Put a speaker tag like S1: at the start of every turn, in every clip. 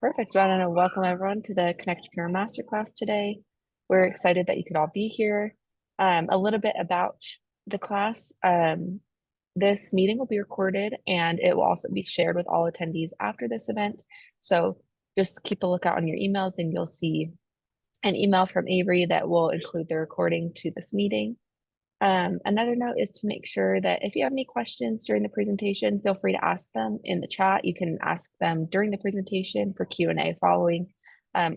S1: Perfect. I want to welcome everyone to the CONNECTpreneur Masterclass today. We're excited that you could all be here. A little bit about the class. This meeting will be recorded and it will also be shared with all attendees after this event. So just keep a lookout on your emails and you'll see an email from Avery that will include the recording to this meeting. Another note is to make sure that if you have any questions during the presentation, feel free to ask them in the chat. You can ask them during the presentation for Q&A following,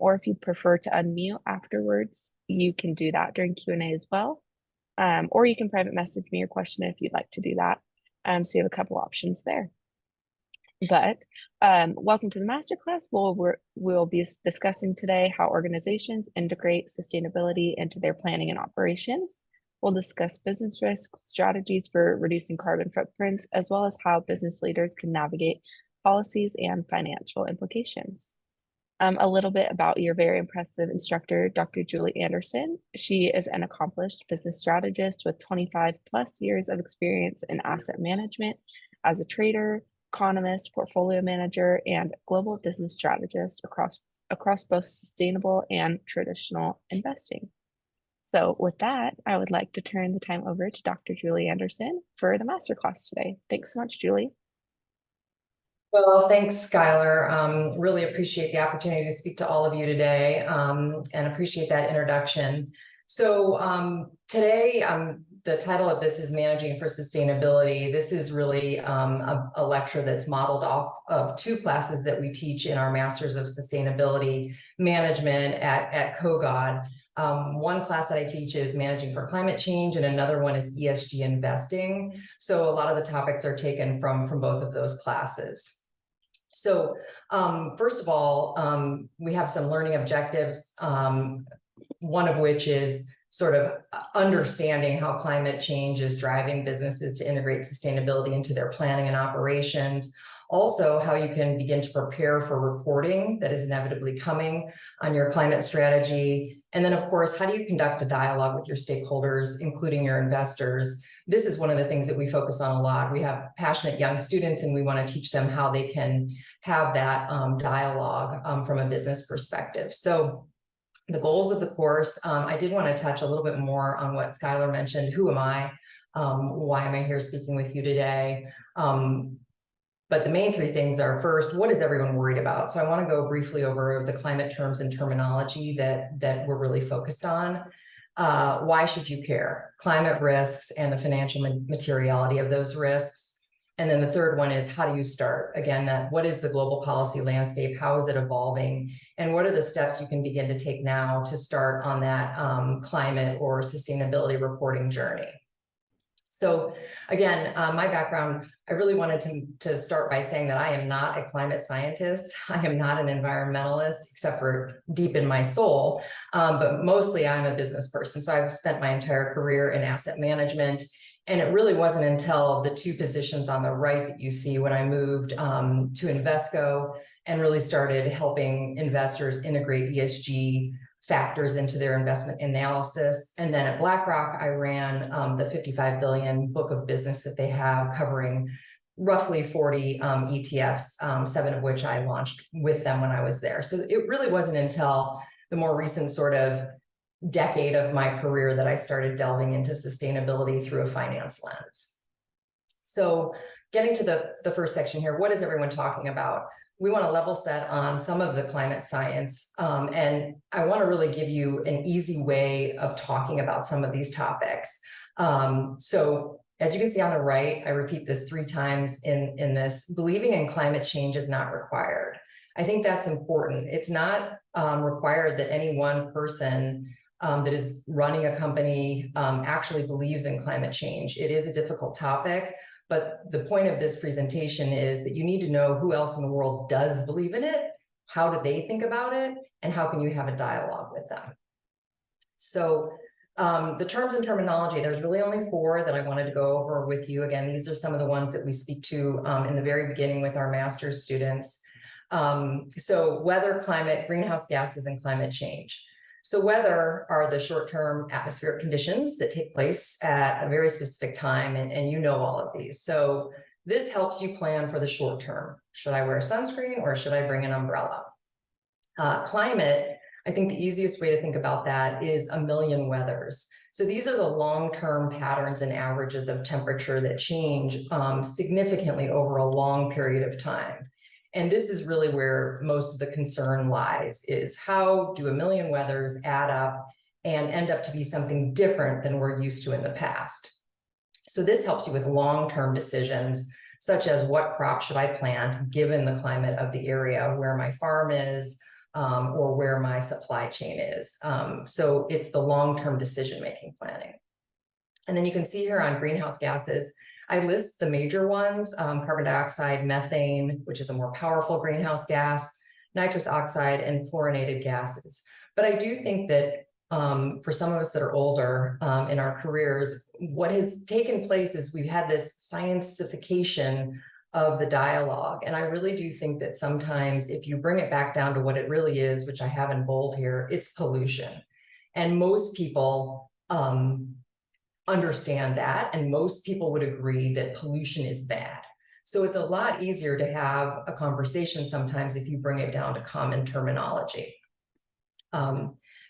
S1: or if you prefer to unmute afterwards, you can do that during Q&A as well. Or you can private message me your question if you'd like to do that. So you have a couple options there. But welcome to the masterclass. We'll be discussing today how organizations integrate sustainability into their planning and operations. We'll discuss business risks, strategies for reducing carbon footprints, as well as how business leaders can navigate policies and financial implications. A little bit about your very impressive instructor, Dr. Julie Anderson. She is an accomplished business strategist with 25 plus years of experience in asset management as a trader, economist, portfolio manager, and global business strategist across both sustainable and traditional investing. So with that, I would like to turn the time over to Dr. Julie Anderson for the masterclass today. Thanks so much, Julie.
S2: Well, thanks, Skylar. Really appreciate the opportunity to speak to all of you today and appreciate that introduction. So today, the title of this is Managing for Sustainability. This is really a lecture that's modeled off of two classes that we teach in our Masters of Sustainability Management at COGOD. One class that I teach is Managing for Climate Change, and another one is ESG Investing. So a lot of the topics are taken from both of those classes. So first of all, we have some learning objectives, one of which is sort of understanding how climate change is driving businesses to integrate sustainability into their planning and operations. Also, how you can begin to prepare for reporting that is inevitably coming on your climate strategy. And then, of course, how do you conduct a dialogue with your stakeholders, including your investors? This is one of the things that we focus on a lot. We have passionate young students, and we want to teach them how they can have that dialogue from a business perspective. So the goals of the course, I did want to touch a little bit more on what Skylar mentioned. Who am I? Why am I here speaking with you today? But the main three things are, first, what is everyone worried about? So I want to go briefly over the climate terms and terminology that we're really focused on. Why should you care? Climate risks and the financial materiality of those risks. And then the third one is, how do you start? Again, what is the global policy landscape? How is it evolving? And what are the steps you can begin to take now to start on that climate or sustainability reporting journey? So again, my background, I really wanted to start by saying that I am not a climate scientist. I am not an environmentalist, except for deep in my soul, but mostly I'm a business person. So I've spent my entire career in asset management. And it really wasn't until the two positions on the right that you see when I moved to Invesco and really started helping investors integrate ESG factors into their investment analysis. And then at BlackRock, I ran the 55 billion book of business that they have, covering roughly 40 ETFs, 7 of which I launched with them when I was there. So it really wasn't until the more recent sort of decade of my career that I started delving into sustainability through a finance lens. So getting to the first section here, what is everyone talking about? We want to level set on some of the climate science, and I want to really give you an easy way of talking about some of these topics. So as you can see on the right, I repeat this 3 times in this: believing in climate change is not required. I think that's important. It's not required that any one person that is running a company actually believes in climate change. It is a difficult topic. But the point of this presentation is that you need to know who else in the world does believe in it, how do they think about it, and how can you have a dialogue with them. So the terms and terminology, there's really only 4 that I wanted to go over with you. Again, these are some of the ones that we speak to in the very beginning with our master's students. So weather, climate, greenhouse gases, and climate change. So weather are the short-term atmospheric conditions that take place at a very specific time, and you know all of these. So this helps you plan for the short term. Should I wear sunscreen or should I bring an umbrella? Climate, I think the easiest way to think about that is a million weathers. So these are the long-term patterns and averages of temperature that change significantly over a long period of time. And this is really where most of the concern lies, is how do a million weathers add up and end up to be something different than we're used to in the past. So this helps you with long-term decisions, such as what crop should I plant given the climate of the area where my farm is, or where my supply chain is. So it's the long-term decision-making planning. And then you can see here on greenhouse gases, I list the major ones, carbon dioxide, methane, which is a more powerful greenhouse gas, nitrous oxide, and fluorinated gases. But I do think that for some of us that are older in our careers, what has taken place is we've had this scientification of the dialogue. And I really do think that sometimes if you bring it back down to what it really is, which I have in bold here, it's pollution. And most people understand that, and most people would agree that pollution is bad. So it's a lot easier to have a conversation sometimes if you bring it down to common terminology.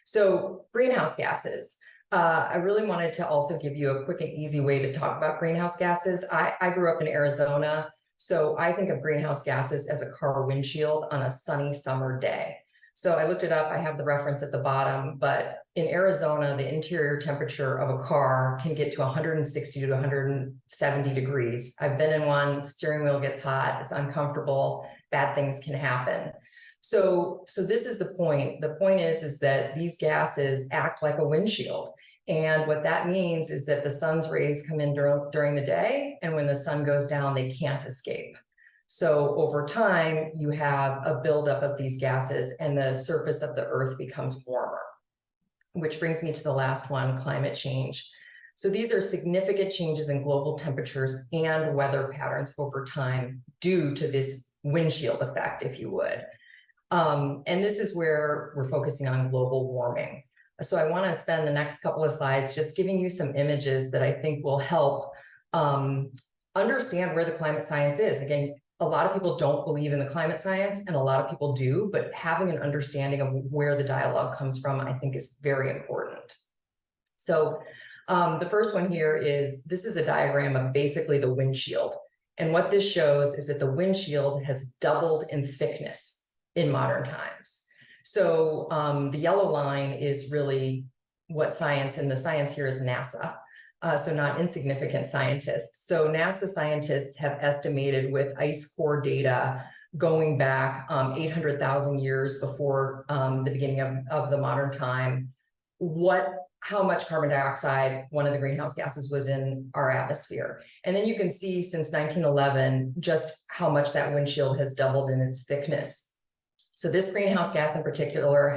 S2: So greenhouse gases. I really wanted to also give you a quick and easy way to talk about greenhouse gases. I grew up in Arizona, so I think of greenhouse gases as a car windshield on a sunny summer day. So I looked it up, I have the reference at the bottom, but in Arizona, the interior temperature of a car can get to 160 to 170 degrees. I've been in one, the steering wheel gets hot, it's uncomfortable, bad things can happen. So this is the point. The point is that these gases act like a windshield. And what that means is that the sun's rays come in during the day, and when the sun goes down, they can't escape. So over time, you have a buildup of these gases and the surface of the earth becomes warmer, which brings me to the last one, climate change. So these are significant changes in global temperatures and weather patterns over time due to this windshield effect, if you would. And this is where we're focusing on global warming. So I want to spend the next couple of slides just giving you some images that I think will help understand where the climate science is. Again, a lot of people don't believe in the climate science and a lot of people do, but having an understanding of where the dialogue comes from, I think is very important. So the first one here is, this is a diagram of basically the windshield. And what this shows is that the windshield has doubled in thickness in modern times. So the yellow line is really what science, and the science here is NASA. So not insignificant scientists. So NASA scientists have estimated with ice core data going back 800,000 years before the beginning of the modern time, how much carbon dioxide, one of the greenhouse gases, was in our atmosphere. And then you can see since 1911, just how much that windshield has doubled in its thickness. So this greenhouse gas in particular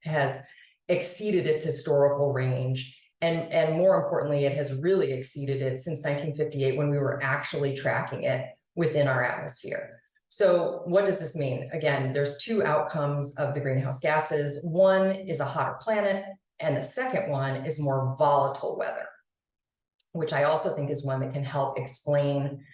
S2: has exceeded its historical range. And more importantly, it has really exceeded it since 1958 when we were actually tracking it within our atmosphere. So what does this mean? Again, there's two outcomes of the greenhouse gases. One is a hotter planet, and the second one is more volatile weather, which I also think is one that can help explain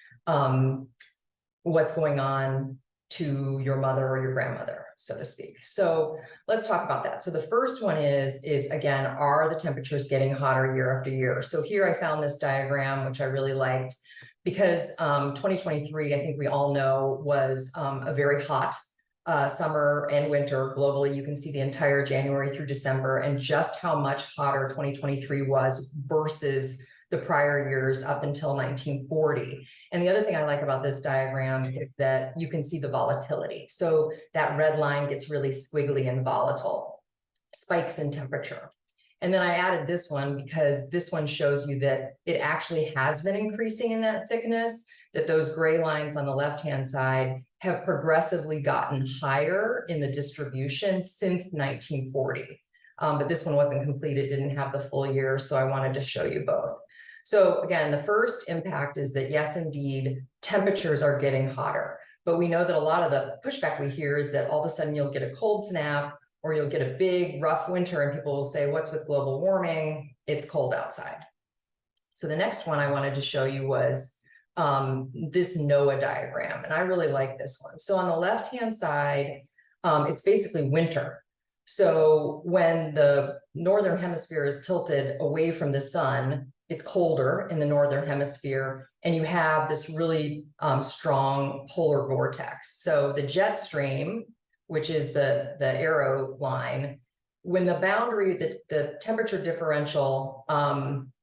S2: what's going on to your mother or your grandmother, so to speak. So let's talk about that. So the first one is again, are the temperatures getting hotter year after year? So here I found this diagram, which I really liked, because 2023, I think we all know, was a very hot summer and winter globally. You can see the entire January through December and just how much hotter 2023 was versus the prior years up until 1940. And the other thing I like about this diagram is that you can see the volatility. So that red line gets really squiggly and volatile, spikes in temperature. And then I added this one because this one shows you that it actually has been increasing in that thickness, that those gray lines on the left-hand side have progressively gotten higher in the distribution since 1940. But this one wasn't completed, didn't have the full year, so I wanted to show you both. So again, the first impact is that yes, indeed, temperatures are getting hotter, but we know that a lot of the pushback we hear is that all of a sudden you'll get a cold snap or you'll get a big rough winter and people will say, what's with global warming? It's cold outside. So the next one I wanted to show you was this NOAA diagram, and I really like this one. So on the left-hand side, it's basically winter. So when the northern hemisphere is tilted away from the sun, it's colder in the northern hemisphere, and you have this really strong polar vortex. So the jet stream, which is the arrow line, when the boundary, the temperature differential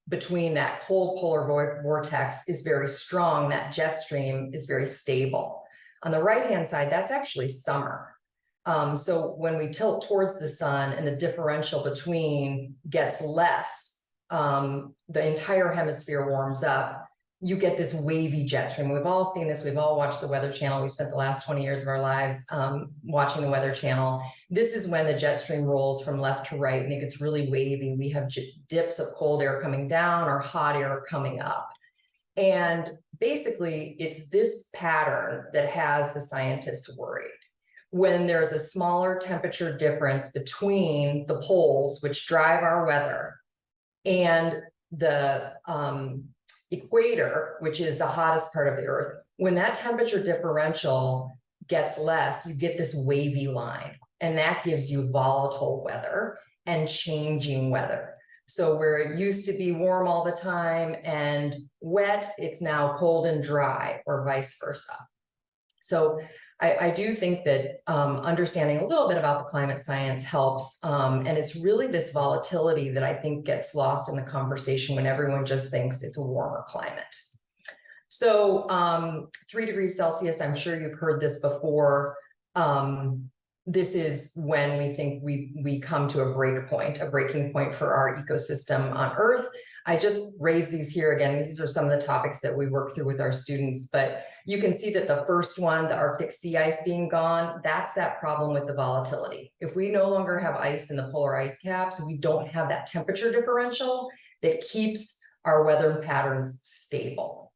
S2: between that cold polar vortex is very strong, that jet stream is very stable. On the right-hand side, that's actually summer. So when we tilt towards the sun and the differential between gets less, the entire hemisphere warms up, you get this wavy jet stream. We've all seen this. We've all watched the Weather Channel. We spent the last 20 years of our lives watching the Weather Channel. This is when the jet stream rolls from left to right and it gets really wavy. We have dips of cold air coming down or hot air coming up. And basically, it's this pattern that has the scientists worried. When there's a smaller temperature difference between the poles, which drive our weather, and the equator, which is the hottest part of the earth, when that temperature differential gets less, you get this wavy line, and that gives you volatile weather and changing weather. So where it used to be warm all the time and wet, it's now cold and dry, or vice versa. So I do think that understanding a little bit about the climate science helps, and it's really this volatility that I think gets lost in the conversation when everyone just thinks it's a warmer climate. So 3 degrees Celsius, I'm sure you've heard this before. This is when we think we come to a breaking point for our ecosystem on Earth. I just raised these here again. These are some of the topics that we work through with our students, but you can see that the first one, the Arctic sea ice being gone, that's that problem with the volatility. If we no longer have ice in the polar ice caps, we don't have that temperature differential that keeps our weather patterns stable.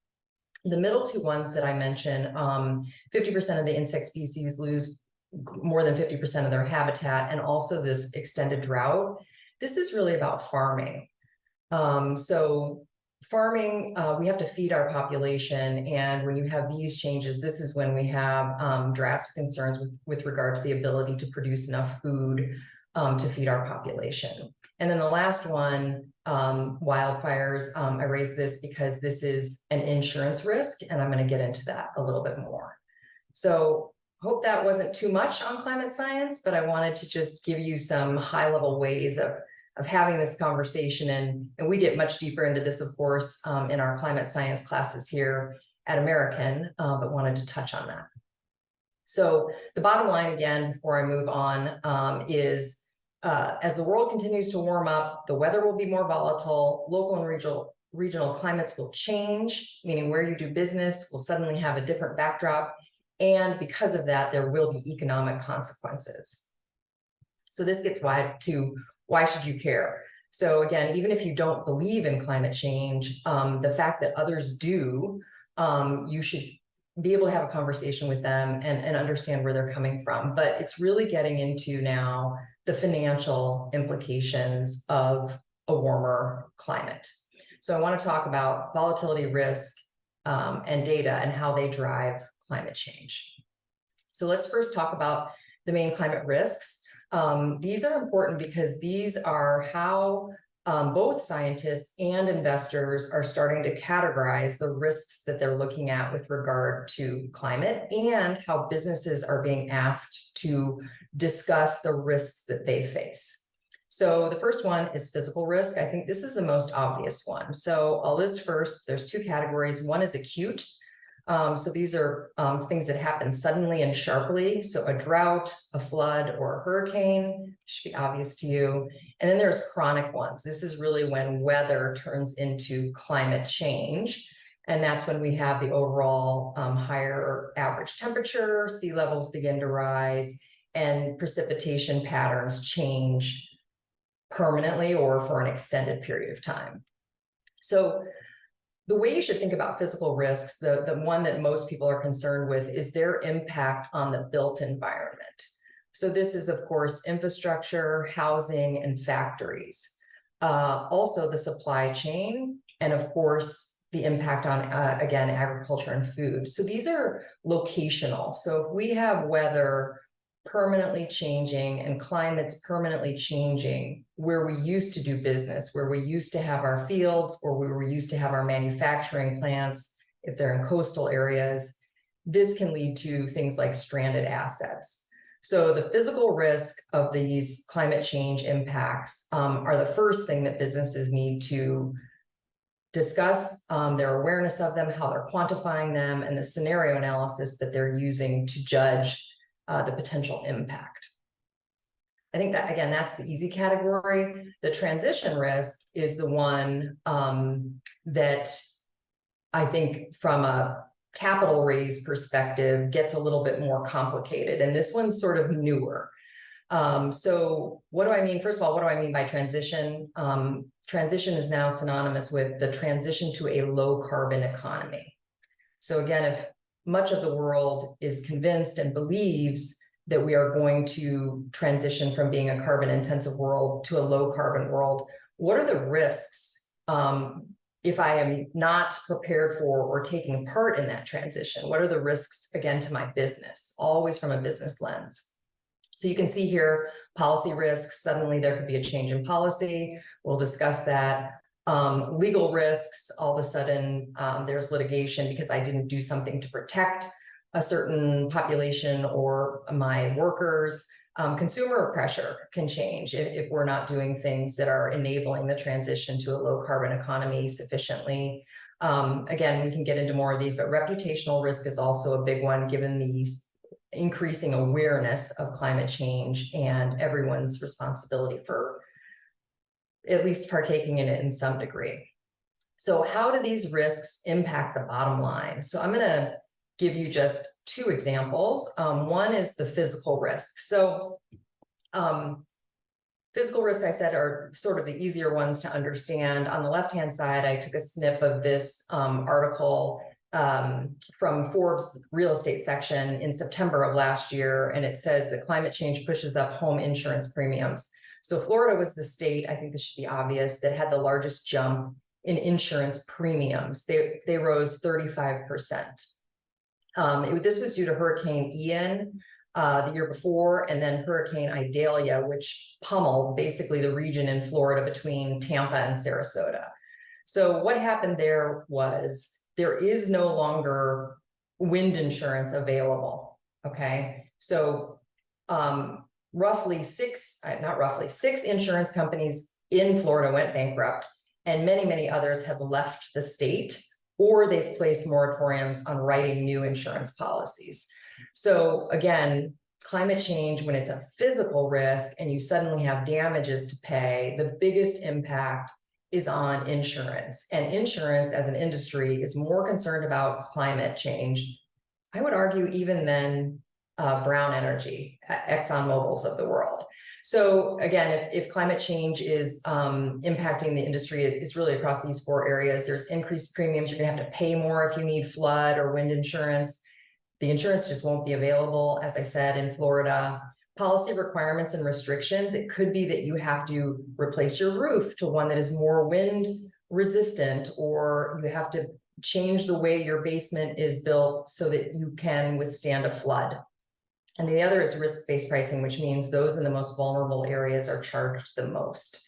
S2: The middle two ones that I mentioned, 50% of the insect species lose more than 50% of their habitat, and also this extended drought. This is really about farming. So farming, we have to feed our population, and when you have these changes, this is when we have drastic concerns with regard to the ability to produce enough food to feed our population. And then the last one, wildfires. I raised this because this is an insurance risk, and I'm going to get into that a little bit more. So hope that wasn't too much on climate science, but I wanted to just give you some high-level ways of having this conversation, and we get much deeper into this, of course, in our climate science classes here at American, but wanted to touch on that. So the bottom line, again, before I move on, is as the world continues to warm up, the weather will be more volatile, local and regional climates will change, meaning where you do business will suddenly have a different backdrop, and because of that, there will be economic consequences. So this gets to why should you care? So again, even if you don't believe in climate change, the fact that others do, you should be able to have a conversation with them and understand where they're coming from. But it's really getting into now the financial implications of a warmer climate. So I want to talk about volatility, risk, and data, and how they drive climate change. So let's first talk about the main climate risks. These are important because these are how both scientists and investors are starting to categorize the risks that they're looking at with regard to climate, and how businesses are being asked to discuss the risks that they face. So the first one is physical risk. I think this is the most obvious one. So I'll list first, there's two categories. One is acute. So these are things that happen suddenly and sharply. So a drought, a flood, or a hurricane should be obvious to you. And then there's chronic ones. This is really when weather turns into climate change. And that's when we have the overall higher average temperature, sea levels begin to rise, and precipitation patterns change permanently or for an extended period of time. So the way you should think about physical risks, the one that most people are concerned with, is their impact on the built environment. So this is, of course, infrastructure, housing, and factories. Also the supply chain, and of course, the impact on, again, agriculture and food. So these are locational. So if we have weather permanently changing and climate's permanently changing where we used to do business, where we used to have our fields or where we used to have our manufacturing plants, if they're in coastal areas, this can lead to things like stranded assets. So the physical risk of these climate change impacts are the first thing that businesses need to discuss, their awareness of them, how they're quantifying them, and the scenario analysis that they're using to judge the potential impact. I think that, again, that's the easy category. The transition risk is the one that I think from a capital raise perspective gets a little bit more complicated. And this one's sort of newer. So what do I mean? First of all, what do I mean by transition? Transition is now synonymous with the transition to a low carbon economy. So again, if much of the world is convinced and believes that we are going to transition from being a carbon intensive world to a low carbon world, what are the risks if I am not prepared for or taking part in that transition? What are the risks, again, to my business, always from a business lens? So you can see here, policy risks, suddenly there could be a change in policy. We'll discuss that. Legal risks, all of a sudden there's litigation because I didn't do something to protect a certain population or my workers. Consumer pressure can change if we're not doing things that are enabling the transition to a low carbon economy sufficiently. Again, we can get into more of these, but reputational risk is also a big one given the increasing awareness of climate change and everyone's responsibility for at least partaking in it in some degree. So how do these risks impact the bottom line? So I'm going to give you just two examples. One is the physical risk. So physical risks, I said, are sort of the easier ones to understand. On the left-hand side, I took a snip of this article from Forbes real estate section in September of last year, and it says that climate change pushes up home insurance premiums. So Florida was the state, I think this should be obvious, that had the largest jump in insurance premiums. They rose 35%. This was due to Hurricane Ian the year before, and then Hurricane Idalia, which pummeled basically the region in Florida between Tampa and Sarasota. So what happened there was there is no longer wind insurance available, okay? So six insurance companies in Florida went bankrupt, and many, many others have left the state, or they've placed moratoriums on writing new insurance policies. So again, climate change, when it's a physical risk and you suddenly have damages to pay, the biggest impact is on insurance. And insurance as an industry is more concerned about climate change, I would argue, even than brown energy, ExxonMobil's of the world. So again, if climate change is impacting the industry, it's really across these four areas. There's increased premiums. You're gonna have to pay more if you need flood or wind insurance. The insurance just won't be available, as I said, in Florida. Policy requirements and restrictions. It could be that you have to replace your roof to one that is more wind resistant, or you have to change the way your basement is built so that you can withstand a flood. And the other is risk-based pricing, which means those in the most vulnerable areas are charged the most.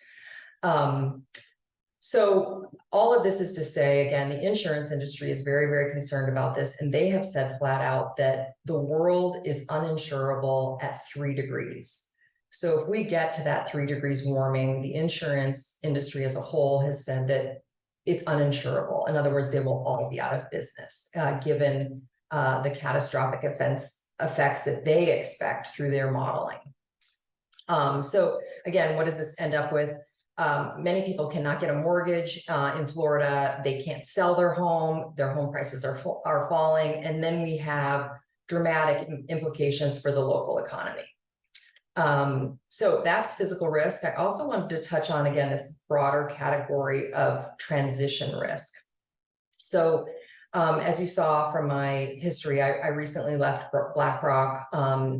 S2: So all of this is to say, again, the insurance industry is very, very concerned about this, and they have said flat out that the world is uninsurable at 3 degrees. So if we get to that 3 degrees warming, the insurance industry as a whole has said that it's uninsurable. In other words, they will all be out of business, given the catastrophic effects that they expect through their modeling. So again, what does this end up with? Many people cannot get a mortgage in Florida. They can't sell their home prices are falling, and then we have dramatic implications for the local economy. So that's physical risk. I also wanted to touch on, again, this broader category of transition risk. So as you saw from my history, I recently left BlackRock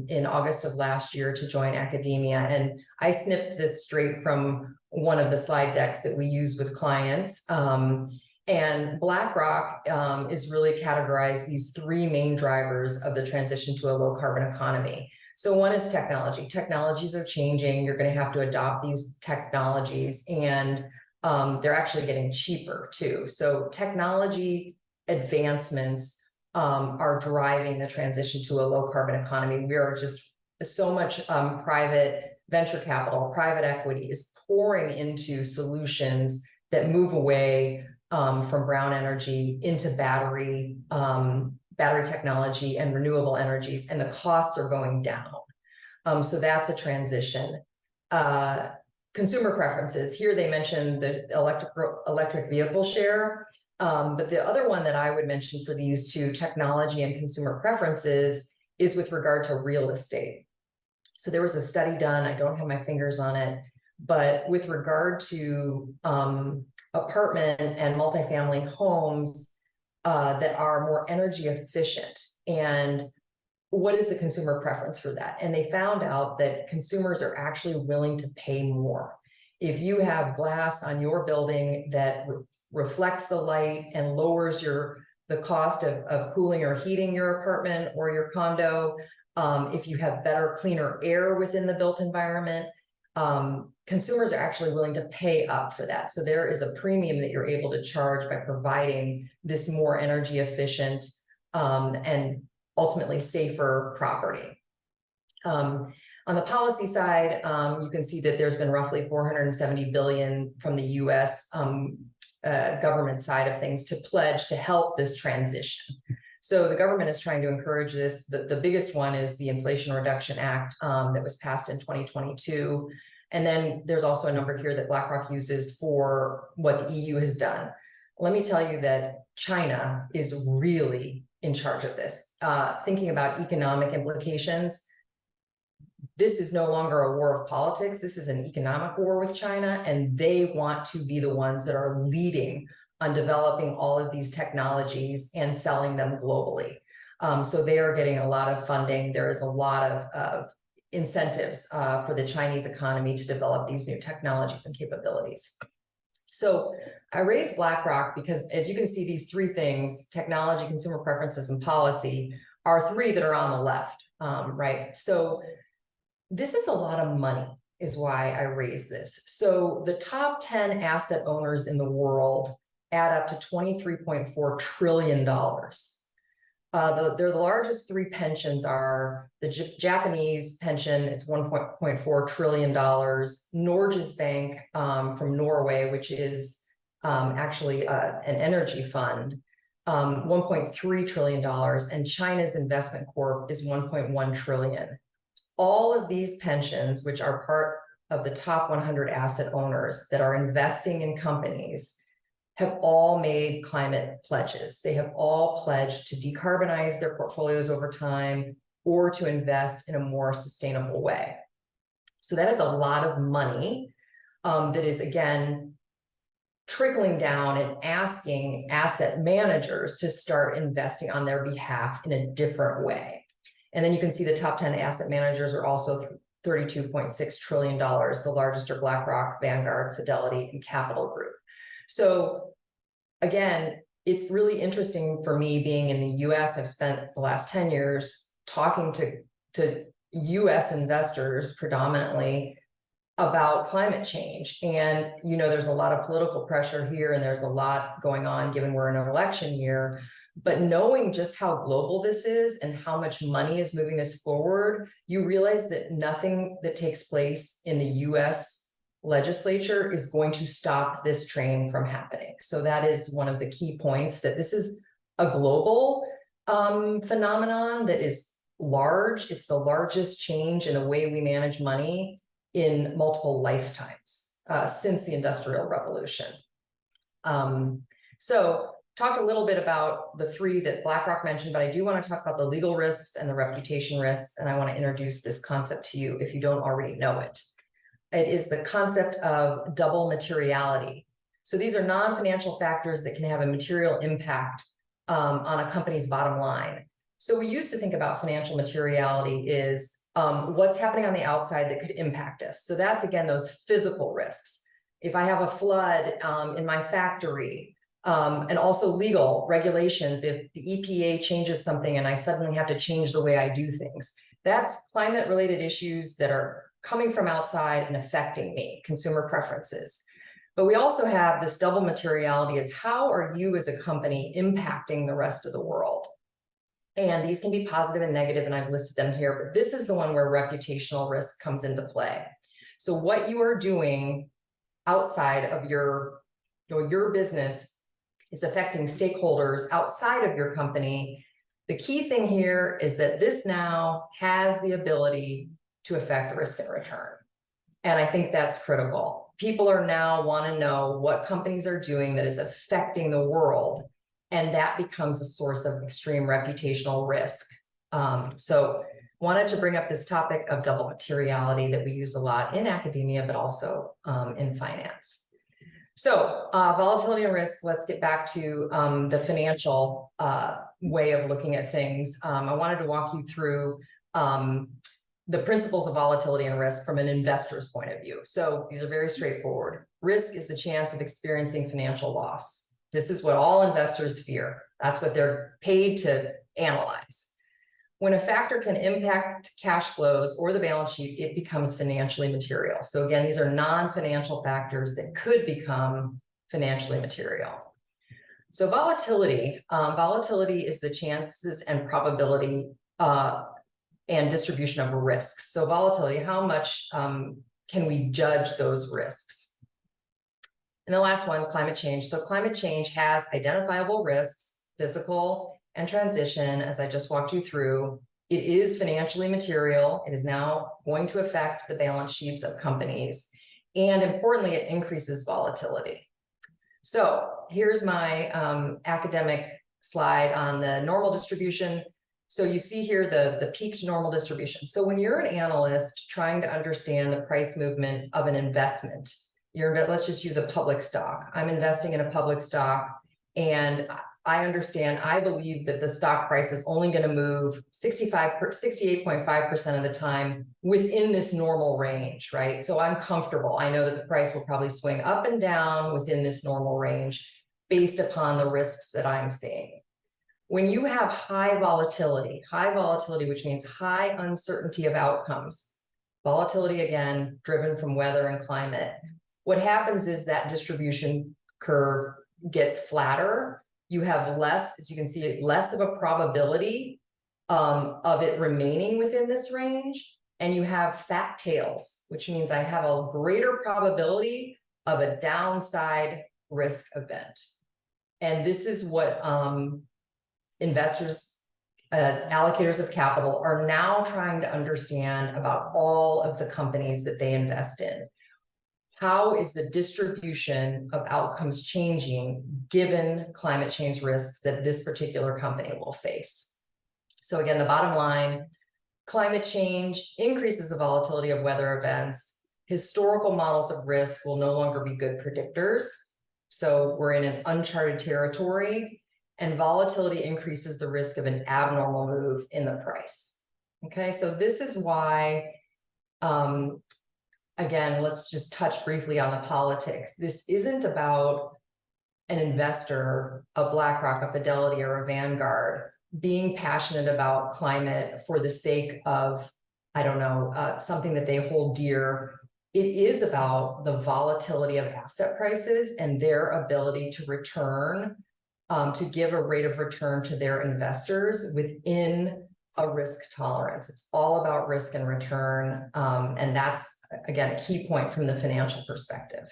S2: in August of last year to join academia, and I snipped this straight from one of the slide decks that we use with clients. And BlackRock is really categorized these 3 main drivers of the transition to a low carbon economy. So one is technology. Technologies are changing. You're going to have to adopt these technologies, and they're actually getting cheaper too. So technology advancements are driving the transition to a low carbon economy. We are just so much private venture capital, private equity is pouring into solutions that move away from brown energy into battery technology and renewable energies, and the costs are going down. So that's a transition. Consumer preferences. Here they mentioned the electric vehicle share. But the other one that I would mention for these two, technology and consumer preferences, is with regard to real estate. So there was a study done, I don't have my fingers on it, but with regard to apartment and multifamily homes that are more energy efficient, and what is the consumer preference for that? And they found out that consumers are actually willing to pay more. If you have glass on your building that reflects the light and lowers the cost of cooling or heating your apartment or your condo, if you have better, cleaner air within the built environment, consumers are actually willing to pay up for that. So there is a premium that you're able to charge by providing this more energy efficient and ultimately safer property. On the policy side, you can see that there's been roughly $470 billion from the US government side of things to pledge to help this transition. So the government is trying to encourage this. The biggest one is the Inflation Reduction Act that was passed in 2022. And then there's also a number here that BlackRock uses for what the EU has done. Let me tell you that China is really in charge of this. Thinking about economic implications, this is no longer a war of politics. This is an economic war with China, and they want to be the ones that are leading on developing all of these technologies and selling them globally. So they are getting a lot of funding. There is a lot of incentives for the Chinese economy to develop these new technologies and capabilities. So I raised BlackRock because, as you can see, these three things, technology, consumer preferences, and policy, are three that are on the left, right? So this is a lot of money, is why I raised this. So the top 10 asset owners in the world add up to $23.4 trillion. They're the largest three pensions are the Japanese pension, it's $1.4 trillion. Norges Bank from Norway, which is actually an energy fund, $1.3 trillion, and China's investment corp is $1.1 trillion. All of these pensions, which are part of the top 100 asset owners that are investing in companies, have all made climate pledges. They have all pledged to decarbonize their portfolios over time or to invest in a more sustainable way. So that is a lot of money that is, again, trickling down and asking asset managers to start investing on their behalf in a different way. And then you can see the top 10 asset managers are also $32.6 trillion. The largest are BlackRock, Vanguard, Fidelity, and Capital Group. So again, it's really interesting for me being in the US. I've spent the last 10 years talking to US investors predominantly about climate change. And, you know, there's a lot of political pressure here and there's a lot going on given we're in an election year. But knowing just how global this is and how much money is moving this forward, you realize that nothing that takes place in the US legislature is going to stop this train from happening. So that is one of the key points, that this is a global phenomenon that is large. It's the largest change in the way we manage money in multiple lifetimes since the Industrial Revolution. So talked a little bit about the three that BlackRock mentioned, but I do want to talk about the legal risks and the reputation risks, and I want to introduce this concept to you if you don't already know it. It is the concept of double materiality. So these are non-financial factors that can have a material impact on a company's bottom line. So we used to think about financial materiality is what's happening on the outside that could impact us. So that's, again, those physical risks. If I have a flood in my factory, and also legal regulations, if the EPA changes something and I suddenly have to change the way I do things, That's climate-related issues that are coming from outside and affecting me, consumer preferences. But we also have this double materiality as how are you as a company impacting the rest of the world? And these can be positive and negative, and I've listed them here, but this is the one where reputational risk comes into play. So what you are doing outside of your business is affecting stakeholders outside of your company. The key thing here is that this now has the ability to affect risk and return. And I think that's critical. People are now want to know what companies are doing that is affecting the world, and that becomes a source of extreme reputational risk. So wanted to bring up this topic of double materiality that we use a lot in academia, but also in finance. So volatility and risk, let's get back to the financial way of looking at things. I wanted to walk you through the principles of volatility and risk from an investor's point of view. So these are very straightforward. Risk is the chance of experiencing financial loss. This is what all investors fear. That's what they're paid to analyze. When a factor can impact cash flows or the balance sheet, it becomes financially material. So again, these are non-financial factors that could become financially material. So volatility is the chances and probability and distribution of risks. So volatility, how much can we judge those risks? And the last one, climate change. So climate change has identifiable risks, physical and transition, as I just walked you through. It is financially material. It is now going to affect the balance sheets of companies. And importantly, it increases volatility. So here's my academic slide on the normal distribution. So you see here the peaked normal distribution. So when you're an analyst trying to understand the price movement of an investment, let's just use a public stock. I'm investing in a public stock, and I believe that the stock price is only going to move 68.5% of the time within this normal range, right? So I'm comfortable. I know that the price will probably swing up and down within this normal range based upon the risks that I'm seeing. When you have high volatility, which means high uncertainty of outcomes, volatility again, driven from weather and climate, what happens is that distribution curve gets flatter. You have less, as you can see, less of a probability of it remaining within this range. And you have fat tails, which means I have a greater probability of a downside risk event. And this is what investors, allocators of capital are now trying to understand about all of the companies that they invest in. How is the distribution of outcomes changing given climate change risks that this particular company will face? So again, the bottom line, climate change increases the volatility of weather events. Historical models of risk will no longer be good predictors. So we're in an uncharted territory, and volatility increases the risk of an abnormal move in the price. Okay, so this is why, again, let's just touch briefly on the politics. This isn't about an investor, a BlackRock, a Fidelity, or a Vanguard being passionate about climate for the sake of, I don't know, something that they hold dear. It is about the volatility of asset prices and their ability to return, to give a rate of return to their investors within a risk tolerance. It's all about risk and return. And that's, again, a key point from the financial perspective.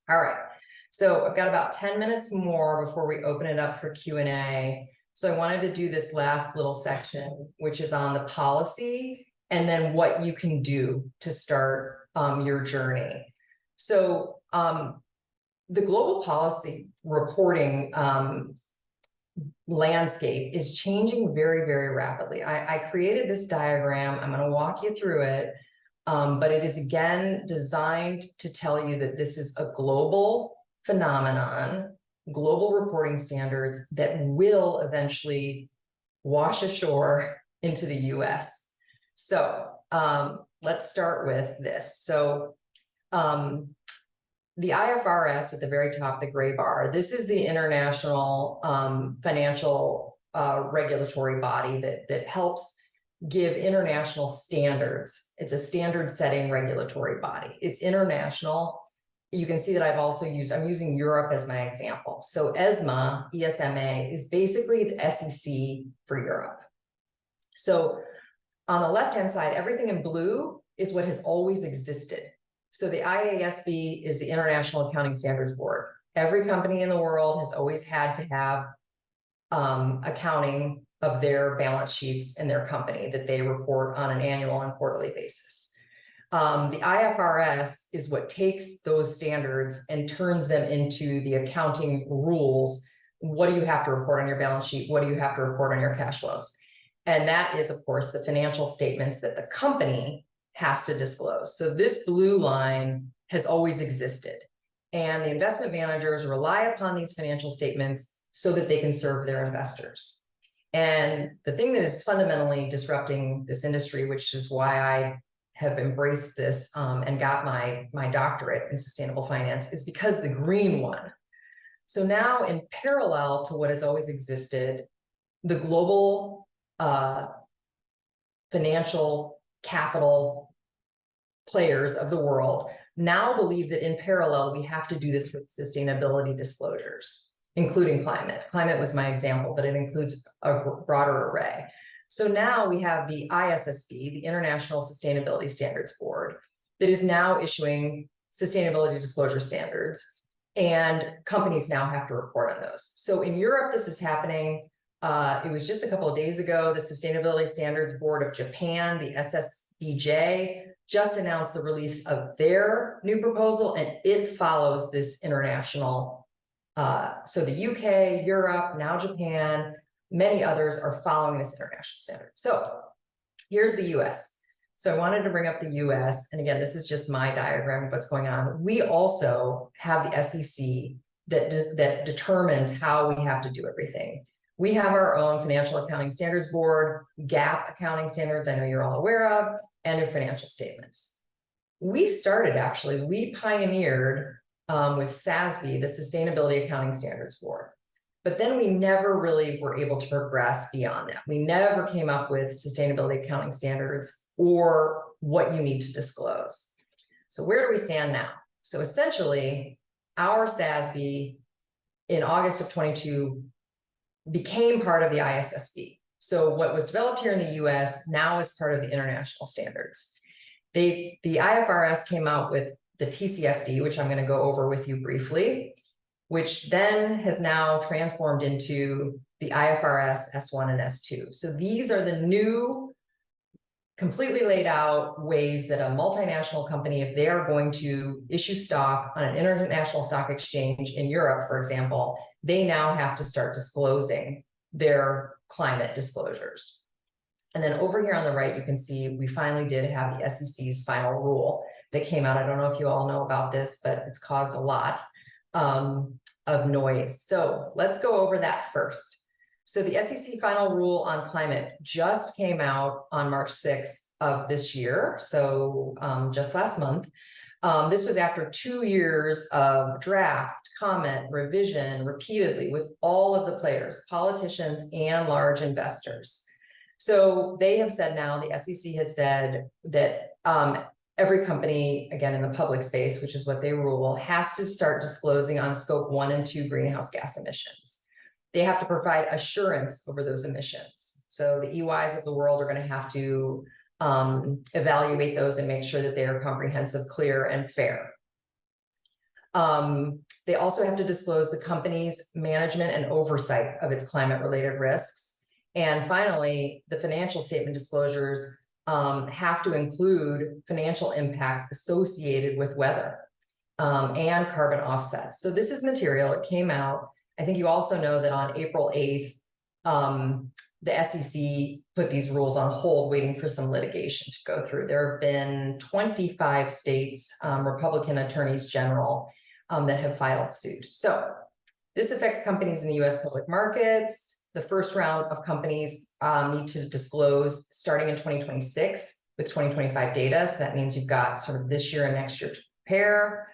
S2: All right, so I've got about 10 minutes more before we open it up for Q&A. So I wanted to do this last little section, which is on the policy and then what you can do to start your journey. So the global policy reporting landscape is changing very, very rapidly. I created this diagram. I'm going to walk you through it, but it is again designed to tell you that this is a global phenomenon, global reporting standards that will eventually wash ashore into the US. So let's start with this. So the IFRS at the very top, the gray bar, this is the international financial regulatory body that helps give international standards. It's a standard setting regulatory body. It's international. You can see that I'm using Europe as my example. So ESMA is basically the SEC for Europe. So on the left-hand side, everything in blue is what has always existed. So the IASB is the International Accounting Standards Board. Every company in the world has always had to have accounting of their balance sheets in their company that they report on an annual and quarterly basis. The IFRS is what takes those standards and turns them into the accounting rules. What do you have to report on your balance sheet? What do you have to report on your cash flows? And that is, of course, the financial statements that the company has to disclose. So this blue line has always existed. And the investment managers rely upon these financial statements so that they can serve their investors. And the thing that is fundamentally disrupting this industry, which is why I have embraced this and got my doctorate in sustainable finance, is because the green one. So now, in parallel to what has always existed, the global financial capital players of the world now believe that in parallel, we have to do this with sustainability disclosures, including climate. Climate was my example, but it includes a broader array. So now we have the ISSB, the International Sustainability Standards Board, that is now issuing sustainability disclosure standards, and companies now have to report on those. So in Europe, this is happening. It was just a couple of days ago, the Sustainability Standards Board of Japan, the SSBJ, just announced the release of their new proposal, and it follows this international. So the UK, Europe, now Japan, many others are following this international standard. So here's the US. So I wanted to bring up the US. And again, this is just my diagram of what's going on. We also have the SEC that determines how we have to do everything. We have our own Financial Accounting Standards Board, GAAP accounting standards, I know you're all aware of, and your financial statements. We pioneered with SASB, the Sustainability Accounting Standards Board. But then we never really were able to progress beyond that. We never came up with sustainability accounting standards or what you need to disclose. So where do we stand now? So essentially, our SASB in August of 22 became part of the ISSB. So what was developed here in the US now is part of the international standards. The IFRS came out with the TCFD, which I'm going to go over with you briefly, which then has now transformed into the IFRS S1 and S2. So these are the new, completely laid out ways that a multinational company, if they are going to issue stock on an international stock exchange in Europe, for example, they now have to start disclosing their climate disclosures. And then over here on the right, you can see we finally did have the SEC's final rule that came out. I don't know if you all know about this, but it's caused a lot of noise. So let's go over that first. So the SEC final rule on climate just came out on March 6th of this year. So just last month. This was after 2 years of draft, comment, revision repeatedly with all of the players, politicians and large investors. So they have said now, the SEC has said that every company, again, in the public space, which is what they rule, has to start disclosing on scope 1 and 2 greenhouse gas emissions. They have to provide assurance over those emissions. So the EYs of the world are going to have to evaluate those and make sure that they are comprehensive, clear, and fair. They also have to disclose the company's management and oversight of its climate-related risks. And finally, the financial statement disclosures have to include financial impacts associated with weather and carbon offsets. So this is material. It came out. I think you also know that on April 8th, the SEC put these rules on hold, waiting for some litigation to go through. There have been 25 states, Republican attorneys general, that have filed suit. So this affects companies in the US public markets. The first round of companies need to disclose starting in 2026 with 2025 data. So that means you've got sort of this year and next year to prepare.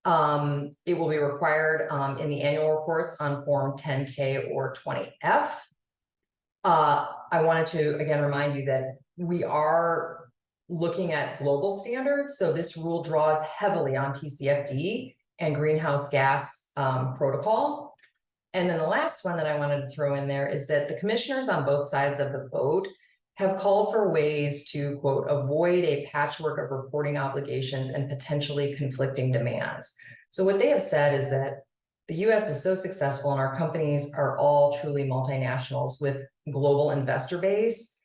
S2: It will be required in the annual reports on Form 10K or 20F. I wanted to, again, remind you that we are looking at global standards. So this rule draws heavily on TCFD and greenhouse gas protocol. And then the last one that I wanted to throw in there is that the commissioners on both sides of the vote have called for ways to, quote, avoid a patchwork of reporting obligations and potentially conflicting demands. So what they have said is that the US is so successful and our companies are all truly multinationals with global investor base.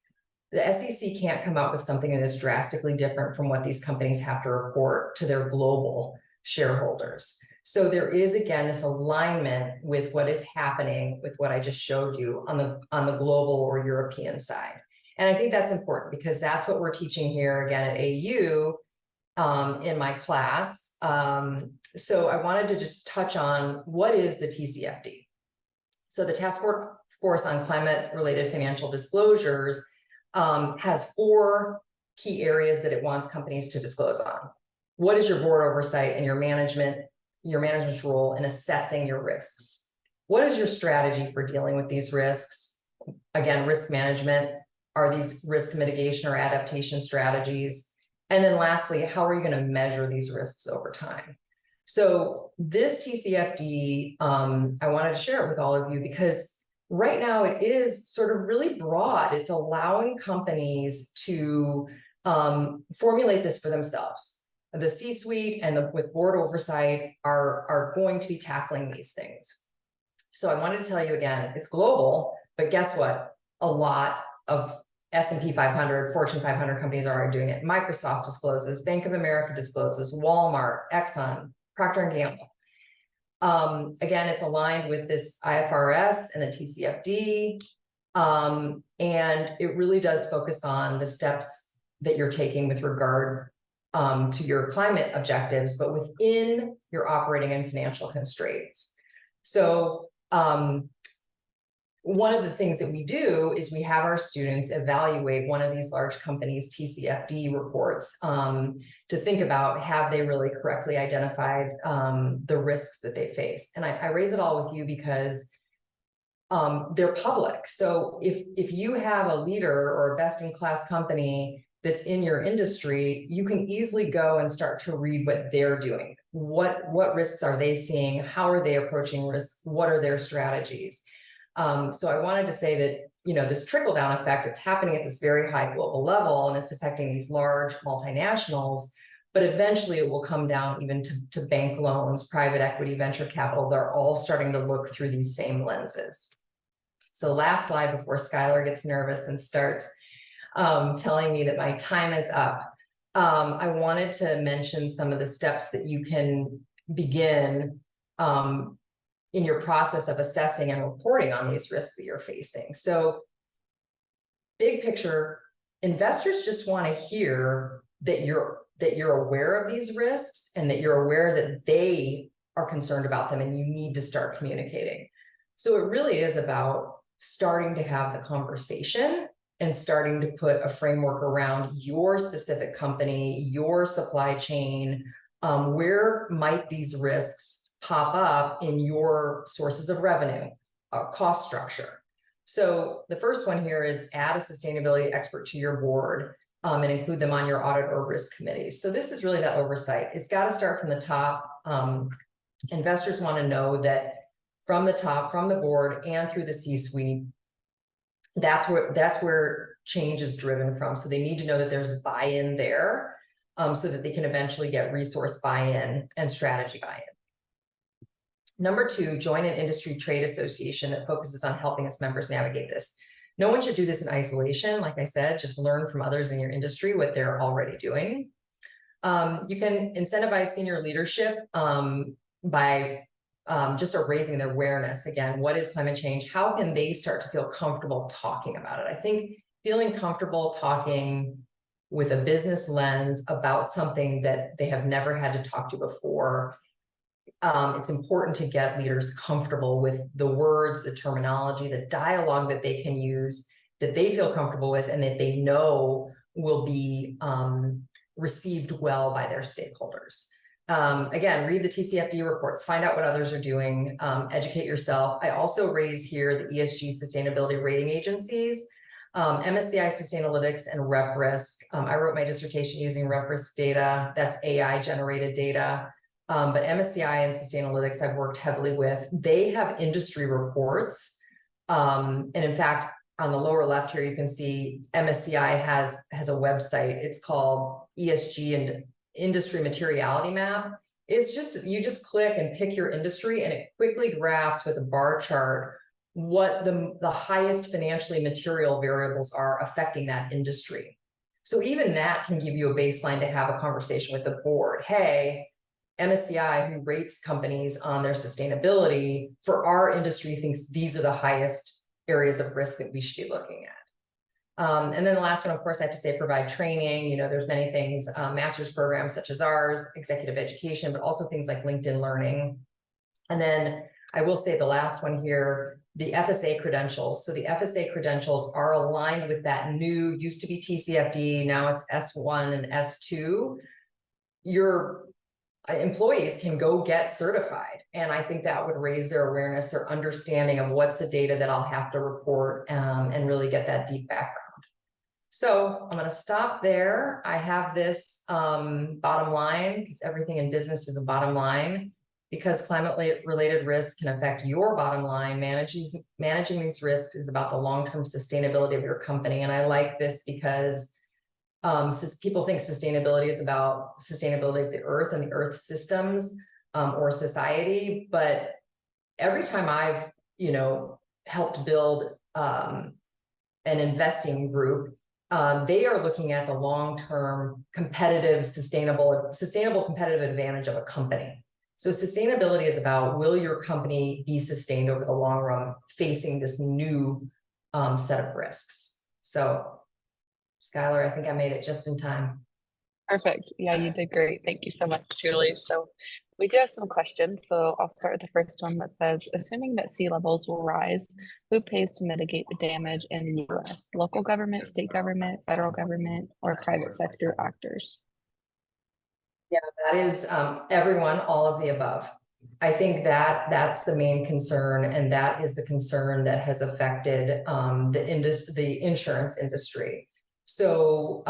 S2: The SEC can't come out with something that is drastically different from what these companies have to report to their global shareholders. So there is, again, this alignment with what is happening with what I just showed you on the global or European side. And I think that's important because that's what we're teaching here again at AU in my class. So I wanted to just touch on what is the TCFD. So the Task Force on Climate-Related Financial Disclosures has 4 key areas that it wants companies to disclose on. What is your board oversight and your management's role in assessing your risks? What is your strategy for dealing with these risks? Again, risk management. Are these risk mitigation or adaptation strategies? And then lastly, how are you going to measure these risks over time? So this TCFD, I wanted to share it with all of you because right now it is sort of really broad. It's allowing companies to formulate this for themselves. The C-suite and with board oversight are going to be tackling these things. So I wanted to tell you again, it's global, but guess what? A lot of S&P 500, Fortune 500 companies are already doing it. Microsoft discloses, Bank of America discloses, Walmart, Exxon, Procter & Gamble. Again, it's aligned with this IFRS and the TCFD. And it really does focus on the steps that you're taking with regard to your climate objectives, but within your operating and financial constraints. So one of the things that we do is we have our students evaluate one of these large companies' TCFD reports to think about, have they really correctly identified the risks that they face? And I raise it all with you because they're public. So if you have a leader or a best-in-class company that's in your industry, you can easily go and start to read what they're doing. What risks are they seeing? How are they approaching risks? What are their strategies? So I wanted to say that, you know, this trickle-down effect, it's happening at this very high global level, and it's affecting these large multinationals, but eventually it will come down even to bank loans, private equity, venture capital. They're all starting to look through these same lenses. So last slide before Skylar gets nervous and starts telling me that my time is up. I wanted to mention some of the steps that you can begin in your process of assessing and reporting on these risks that you're facing. So big picture, investors just want to hear that you're aware of these risks and that you're aware that they are concerned about them and you need to start communicating. So it really is about starting to have the conversation and starting to put a framework around your specific company, your supply chain, where might these risks pop up in your sources of revenue, cost structure. So the first one here is add a sustainability expert to your board and include them on your audit or risk committees. So this is really that oversight. It's got to start from the top. Investors want to know that from the top, from the board and through the C-suite, that's where change is driven from. So they need to know that there's buy-in there so that they can eventually get resource buy-in and strategy buy-in. Number 2, join an industry trade association that focuses on helping its members navigate this. No one should do this in isolation. Like I said, just learn from others in your industry what they're already doing. You can incentivize senior leadership by just raising their awareness. Again, what is climate change? How can they start to feel comfortable talking about it? I think feeling comfortable talking with a business lens about something that they have never had to talk to before. It's important to get leaders comfortable with the words, the terminology, the dialogue that they can use, that they feel comfortable with, and that they know will be received well by their stakeholders. again, read the TCFD reports, find out what others are doing, educate yourself. I also raise here the ESG sustainability rating agencies, MSCI Sustainalytics and RepRisk. I wrote my dissertation using RepRisk data. That's AI generated data. But MSCI and Sustainalytics I've worked heavily with. They have industry reports. And in fact, on the lower left here, you can see MSCI has a website. It's called ESG and Industry Materiality Map. It's just, you just click and pick your industry and it quickly graphs with a bar chart what the highest financially material variables are affecting that industry. So even that can give you a baseline to have a conversation with the board. Hey, MSCI, who rates companies on their sustainability, for our industry thinks these are the highest areas of risk that we should be looking at. And then the last one, of course, I have to say, provide training. You know, there's many things, master's programs such as ours, executive education, but also things like LinkedIn Learning. And then I will say the last one here, the FSA credentials. So the FSA credentials are aligned with that new, used to be TCFD, now it's S1 and S2. Your employees can go get certified. And I think that would raise their awareness, their understanding of what's the data that I'll have to report, and really get that deep background. So I'm going to stop there. I have this bottom line, because everything in business is a bottom line. Because climate-related risks can affect your bottom line, managing these risks is about the long-term sustainability of your company. And I like this because people think sustainability is about sustainability of the earth and the earth systems or society. But every time I've, helped build an investing group, they are looking at the long-term competitive, sustainable competitive advantage of a company. So sustainability is about, will your company be sustained over the long run facing this new set of risks? So Skylar, I think I made it just in time.
S1: Perfect. Yeah, you did great. Thank you so much, Julie. So we do have some questions. So I'll start with the first one that says, assuming that sea levels will rise, who pays to mitigate the damage in the US? Local government, state government, federal government, or private sector actors?
S2: Yeah, that is everyone, all of the above. I think that's the main concern, and that is the concern that has affected the insurance industry. So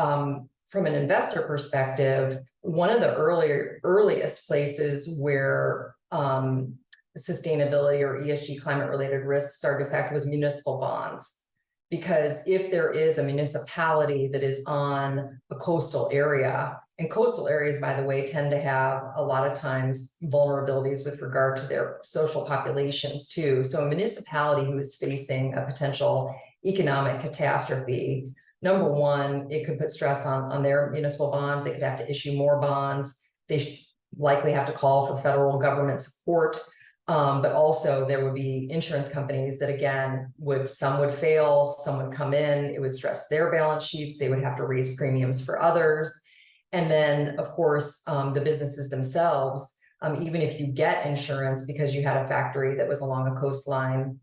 S2: from an investor perspective, one of the earliest places where sustainability or ESG climate related risks started to affect was municipal bonds. Because if there is a municipality that is on a coastal area, and coastal areas, by the way, tend to have a lot of times vulnerabilities with regard to their social populations too. So a municipality who is facing a potential economic catastrophe, number one, it could put stress on their municipal bonds. They could have to issue more bonds. They likely have to call for federal government support. But also there would be insurance companies that, again, some would fail, some would come in, it would stress their balance sheets, they would have to raise premiums for others. And then, of course, the businesses themselves, even if you get insurance because you had a factory that was along a coastline,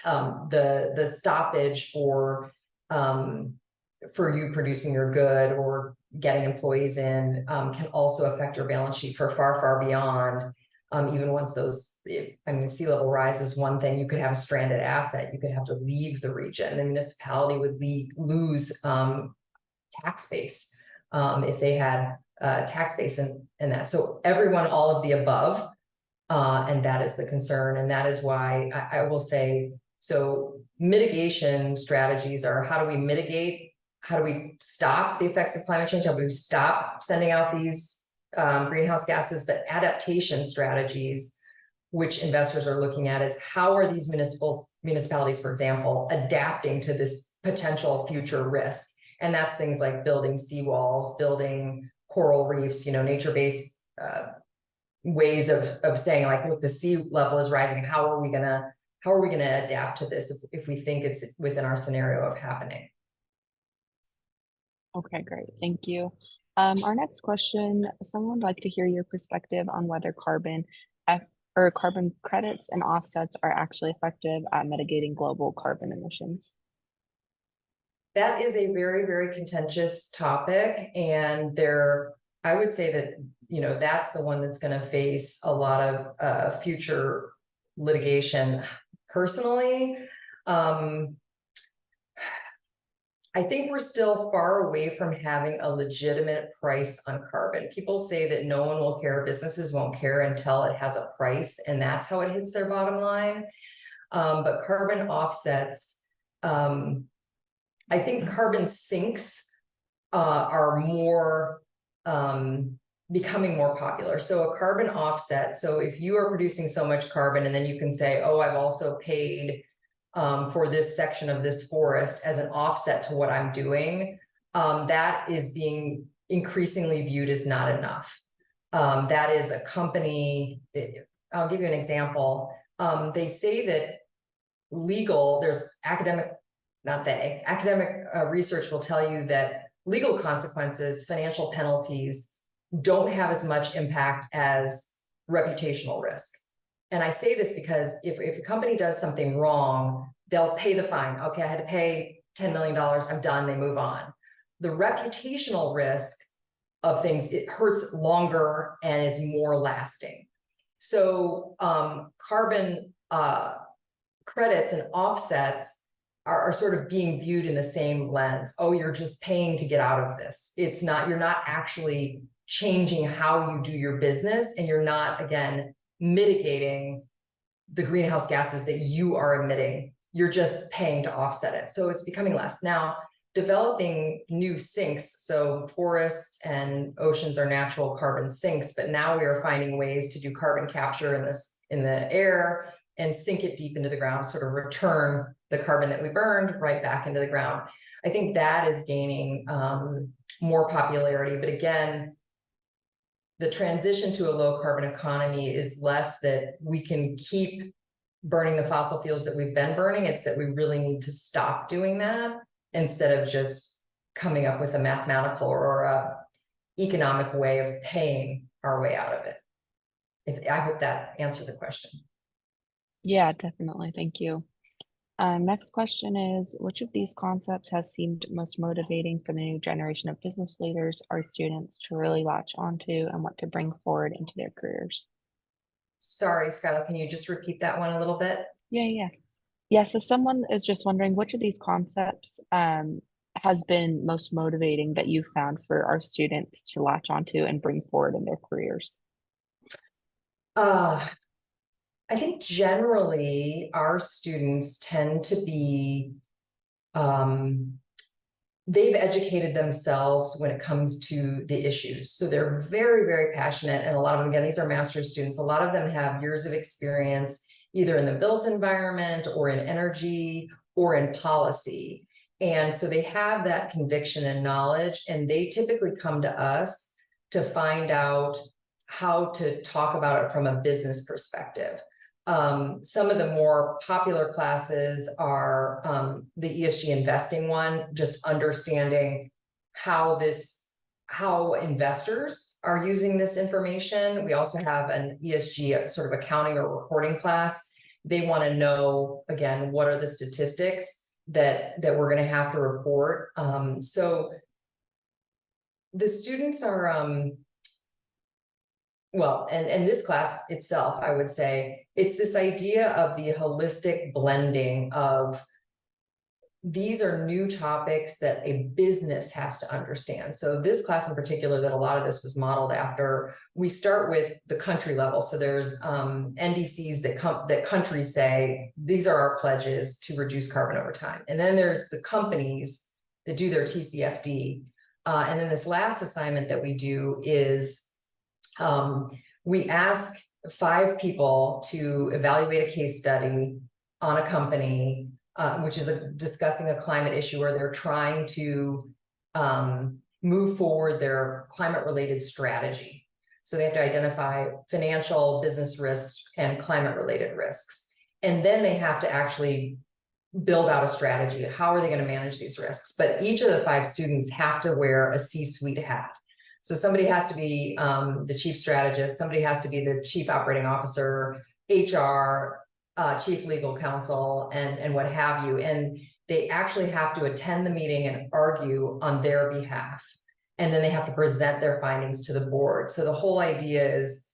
S2: the stoppage for you producing your good or getting employees in can also affect your balance sheet for far, far beyond. Even once sea level rise is one thing, you could have a stranded asset, you could have to leave the region. The municipality would lose tax base if they had tax base in that. So everyone, all of the above, and that is the concern. And that is why I will say, so mitigation strategies are, how do we mitigate? How do we stop the effects of climate change? How do we stop sending out these greenhouse gases? But adaptation strategies, which investors are looking at, is how are these municipalities, for example, adapting to this potential future risk? And that's things like building seawalls, building coral reefs, nature-based ways of saying, like, look, the sea level is rising. How are we gonna adapt to this if we think it's within our scenario of happening?
S1: Okay, great. Thank you. Our next question, someone would like to hear your perspective on whether carbon credits and offsets are actually effective at mitigating global carbon emissions.
S2: That is a very, very contentious topic. And I would say that you know, that's the one that's going to face a lot of future litigation. Personally, I think we're still far away from having a legitimate price on carbon. People say that no one will care, businesses won't care until it has a price, and that's how it hits their bottom line. But carbon offsets, I think carbon sinks are more becoming more popular. So a carbon offset, so if you are producing so much carbon and then you can say, oh, I've also paid for this section of this forest as an offset to what I'm doing, that is being increasingly viewed as not enough. That is a company, I'll give you an example. They say that there's academic research will tell you that legal consequences, financial penalties, don't have as much impact as reputational risk. And I say this because if a company does something wrong, they'll pay the fine. Okay, I had to pay $10 million, I'm done, they move on. The reputational risk of things, it hurts longer and is more lasting. So carbon credits and offsets are sort of being viewed in the same lens. Oh, you're just paying to get out of this. It's not, you're not actually changing how you do your business, and you're not, again, mitigating the greenhouse gases that you are emitting. You're just paying to offset it. So it's becoming less. Now, developing new sinks, so forests and oceans are natural carbon sinks, but now we are finding ways to do carbon capture in the air and sink it deep into the ground, sort of return the carbon that we burned right back into the ground. I think that is gaining more popularity. But again, the transition to a low carbon economy is less that we can keep burning the fossil fuels that we've been burning. It's that we really need to stop doing that instead of just coming up with a mathematical or a economic way of paying our way out of it. I hope that answered the question.
S1: Yeah, definitely. Thank you. Next question is, which of these concepts has seemed most motivating for the new generation of business leaders or students to really latch onto and want to bring forward into their careers?
S2: Sorry, Skylar, can you just repeat that one a little bit?
S1: Yeah, so someone is just wondering which of these concepts has been most motivating that you found for our students to latch onto and bring forward in their careers?
S2: I think generally our students tend to be, they've educated themselves when it comes to the issues. So they're very, very passionate. And a lot of them, again, these are master's students. A lot of them have years of experience, either in the built environment or in energy or in policy. And so they have that conviction and knowledge, and they typically come to us to find out how to talk about it from a business perspective. Some of the more popular classes are the ESG investing one, just understanding how investors are using this information. We also have an ESG sort of accounting or reporting class. They want to know, again, what are the statistics that we're going to have to report. So the students are well, and this class itself, I would say, it's this idea of the holistic blending of these are new topics that a business has to understand. So this class in particular, that a lot of this was modeled after, we start with the country level. So there's NDCs that countries say, these are our pledges to reduce carbon over time. And then there's the companies that do their TCFD. And then this last assignment that we do is we ask 5 people to evaluate a case study on a company, which is discussing a climate issue where they're trying to move forward their climate-related strategy. So they have to identify financial, business risks, and climate-related risks. And then they have to actually build out a strategy. How are they going to manage these risks? But each of the 5 students have to wear a C-suite hat. So somebody has to be the chief strategist, somebody has to be the chief operating officer, HR, chief legal counsel, and what have you. And they actually have to attend the meeting and argue on their behalf. and then they have to present their findings to the board. So the whole idea is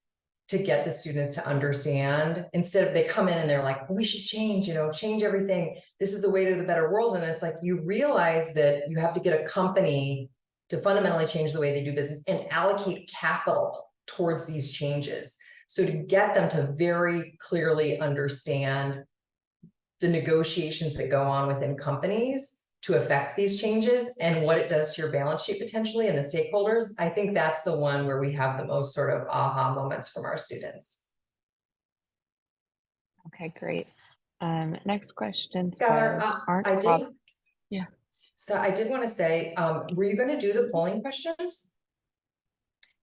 S2: to get the students to understand, instead of they come in and they're like, we should change, change everything. This is the way to the better world. And it's like, you realize that you have to get a company to fundamentally change the way they do business and allocate capital towards these changes. So to get them to very clearly understand the negotiations that go on within companies to affect these changes and what it does to your balance sheet potentially and the stakeholders, I think that's the one where we have the most sort of aha moments from our students.
S1: Okay, great. Next question
S2: Skylar,
S1: says, aren't
S2: I
S1: top...
S2: did.
S1: Yeah.
S2: So I did want to say, were you going to do the polling questions?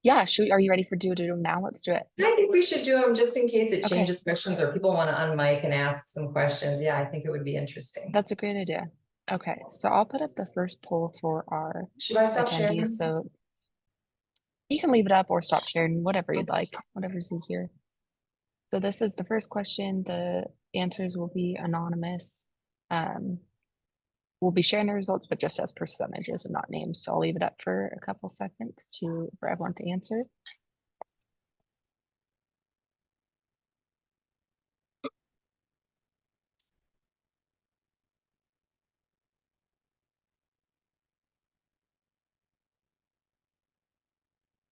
S1: Yeah, are you ready do them now? Let's do it.
S2: I think we should do them just in case it
S1: Okay.
S2: changes questions or people want to unmic and ask some questions. Yeah, I think it would be interesting.
S1: That's a great idea. Okay, so I'll put up the first poll for our
S2: Should I stop
S1: attendees.
S2: sharing?
S1: So you can leave it up or stop sharing, whatever you'd like, whatever's easier. So this is the first question. The answers will be anonymous. We'll be sharing the results, but just as percentages and not names. So I'll leave it up for a couple seconds for everyone to answer.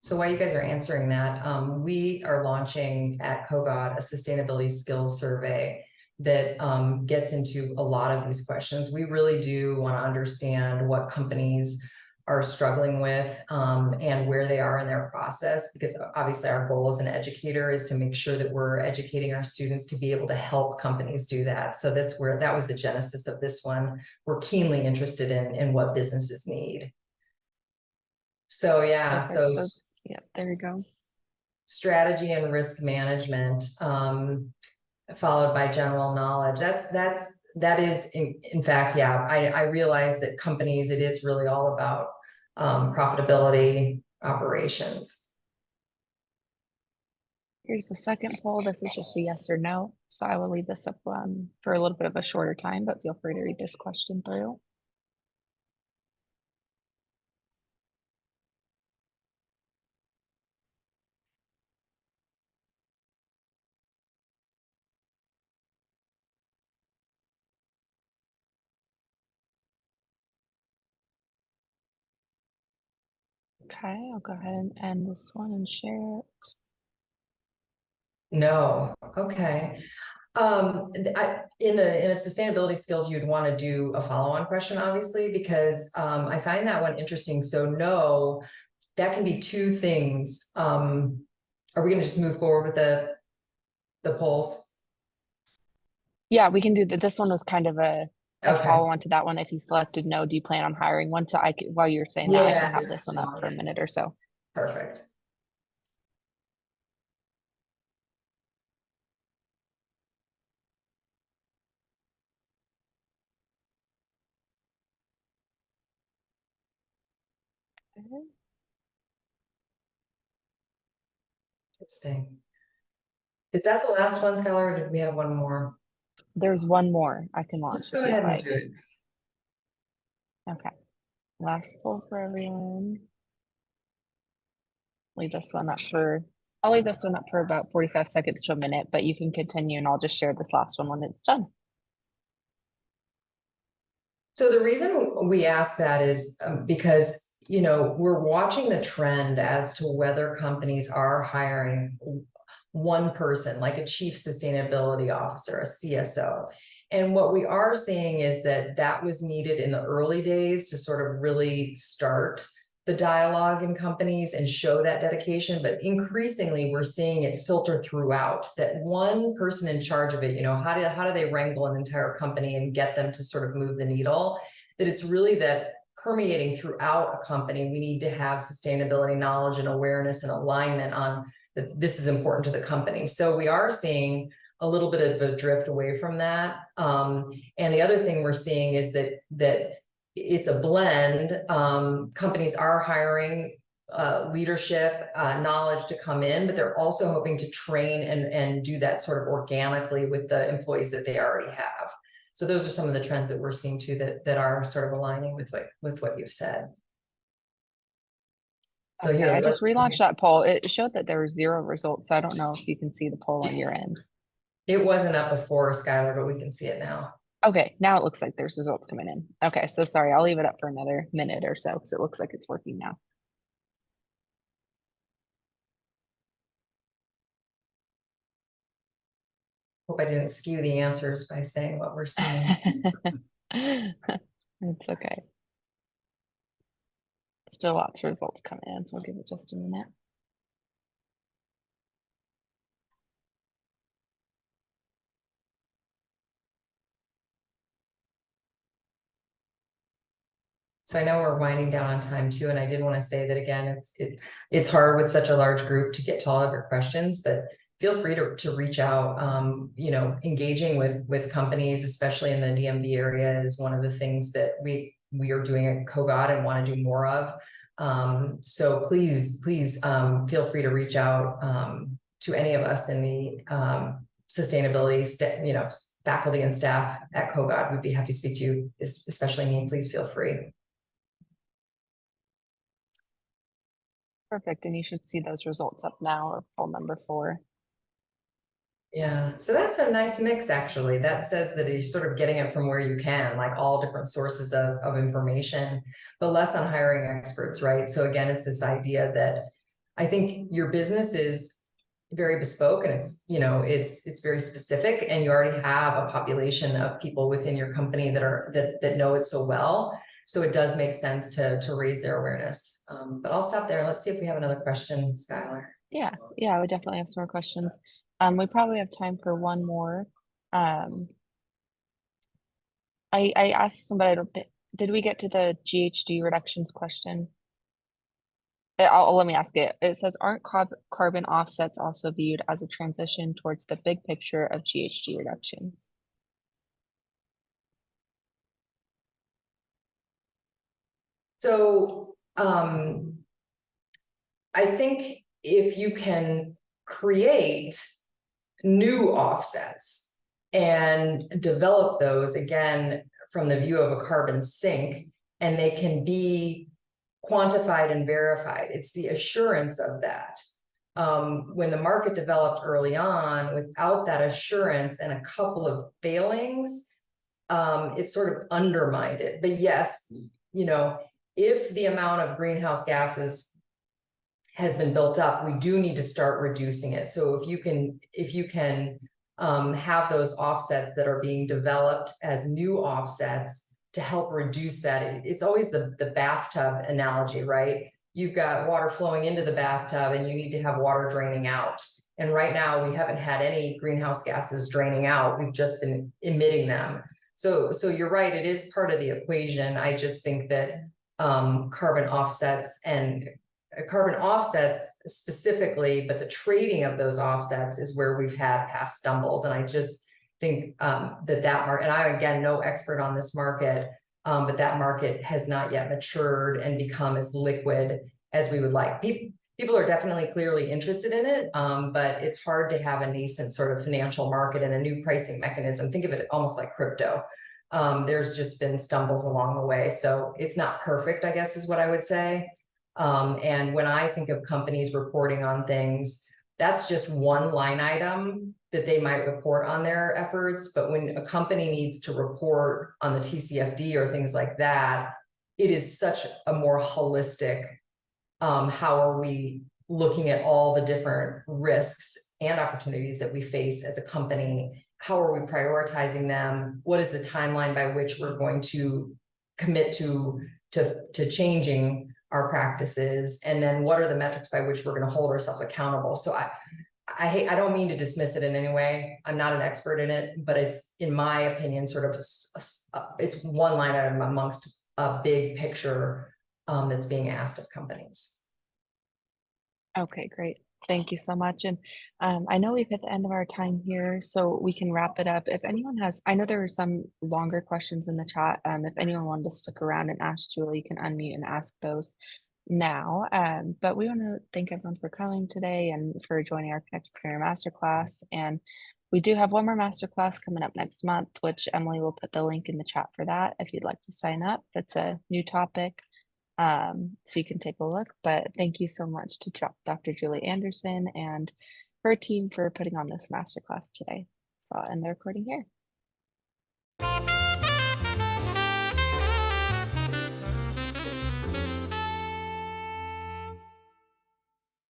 S2: So while you guys are answering that, we are launching at COGOD a sustainability skills survey that gets into a lot of these questions. We really do want to understand what companies are struggling with and where they are in their process, because obviously our goal as an educator is to make sure that we're educating our students to be able to help companies do that. So that was the genesis of this one. We're keenly interested in what businesses need. So yeah,
S1: Okay, so yeah, there you go.
S2: Strategy and risk management, followed by general knowledge. That is in fact, yeah, I realize that companies, it is really all about profitability, operations.
S1: Here's the second poll. This is just a yes or no. So I will leave this up for a little bit of a shorter time, but feel free to read this question through. Okay, I'll go ahead and end this one and share it.
S2: No, okay. In a sustainability skills, you'd want to do a follow-on question, obviously, because I find that one interesting. So no, that can be two things. Are we going to just move forward with the polls?
S1: Yeah, we can do that. This one was kind of a
S2: Okay.
S1: follow-on to that one. If you selected no, do you plan on hiring one? So while you're saying that, I can have this one up for a minute or so.
S2: Perfect.
S1: Okay.
S2: Interesting. Is that the last one, Skylar, or did we have one more?
S1: There's one more I can launch.
S2: Let's go ahead and do it.
S1: Okay. Last poll for everyone. Leave this one up for, I'll leave this one up for about 45 seconds to a minute, but you can continue and I'll just share this last one when it's done.
S2: So the reason we ask that is because, we're watching the trend as to whether companies are hiring one person, like a chief sustainability officer, a CSO. And what we are seeing is that was needed in the early days to sort of really start the dialogue in companies and show that dedication. But increasingly, we're seeing it filter throughout, that one person in charge of it, how do they wrangle an entire company and get them to sort of move the needle? That it's really that permeating throughout a company, we need to have sustainability knowledge and awareness and alignment on that this is important to the company. So we are seeing a little bit of a drift away from that. And the other thing we're seeing is that it's a blend. Companies are hiring leadership, knowledge to come in, but they're also hoping to train and do that sort of organically with the employees that they already have. So those are some of the trends that we're seeing too, that are sort of aligning with what you've said. So
S1: Okay,
S2: here,
S1: I just
S2: let's,
S1: relaunched that poll. It showed that there were 0 results, so I don't know if you can see the poll on your end.
S2: it wasn't up before, Skylar, but we can see it now.
S1: Okay, now it looks like there's results coming in. Okay, so sorry, I'll leave it up for another minute or so because it looks like it's working now.
S2: Hope I didn't skew the answers by saying what we're seeing.
S1: It's okay. Still lots of results coming in, so I'll give it just a minute.
S2: So I know we're winding down on time too, and I did want to say that again, it's hard with such a large group to get to all of your questions, but feel free to reach out. Engaging with companies, especially in the DMV area, is one of the things that we are doing at COGOT and want to do more of. So please feel free to reach out to any of us in the sustainability, faculty and staff at COGOT. We'd be happy to speak to you, especially me. Please feel free.
S1: Perfect, and you should see those results up now, or poll number 4.
S2: Yeah, so that's a nice mix, actually. That says that you're sort of getting it from where you can, like all different sources of information, but less on hiring experts, right? So again, it's this idea that I think your business is very bespoke and it's very specific, and you already have a population of people within your company that know it so well. So it does make sense to raise their awareness. But I'll stop there. Let's see if we have another question, Skylar.
S1: Yeah, I would definitely have some more questions. We probably have time for one more. I asked somebody, I don't think, did we get to the GHG reductions question? Let me ask it. It says, aren't carbon offsets also viewed as a transition towards the big picture of GHG reductions?
S2: So I think if you can create new offsets and develop those again from the view of a carbon sink, and they can be quantified and verified, it's the assurance of that. When the market developed early on without that assurance and a couple of failings, it sort of undermined it. But yes, if the amount of greenhouse gases has been built up, we do need to start reducing it. So if you can have those offsets that are being developed as new offsets to help reduce that, it's always the bathtub analogy, right? You've got water flowing into the bathtub and you need to have water draining out. And right now we haven't had any greenhouse gases draining out. We've just been emitting them. So you're right, it is part of the equation. I just think that carbon offsets specifically, but the trading of those offsets is where we've had past stumbles. And I just think that market, and I, again, no expert on this market, but that market has not yet matured and become as liquid as we would like. People are definitely clearly interested in it, but it's hard to have a nascent sort of financial market and a new pricing mechanism. Think of it almost like crypto. There's just been stumbles along the way. So it's not perfect, I guess, is what I would say. And when I think of companies reporting on things, that's just one line item that they might report on their efforts. But when a company needs to report on the TCFD or things like that, it is such a more holistic, how are we looking at all the different risks and opportunities that we face as a company? How are we prioritizing them? What is the timeline by which we're going to commit to changing our practices? And then what are the metrics by which we're going to hold ourselves accountable? So I don't mean to dismiss it in any way. I'm not an expert in it, but it's, in my opinion, sort of it's one line item amongst a big picture that's being asked of companies.
S1: Okay, great. Thank you so much. And I know we've hit the end of our time here, so we can wrap it up. If anyone has, I know there were some longer questions in the chat. If anyone wanted to stick around and ask Julie, you can unmute and ask those now. But we want to thank everyone for coming today and for joining our ConnectPreneur Masterclass. And we do have one more masterclass coming up next month, which Emily will put the link in the chat for that if you'd like to sign up. That's a new topic. so you can take a look. But thank you so much to Dr. Julie Anderson and her team for putting on this masterclass today. So I'll end the recording here.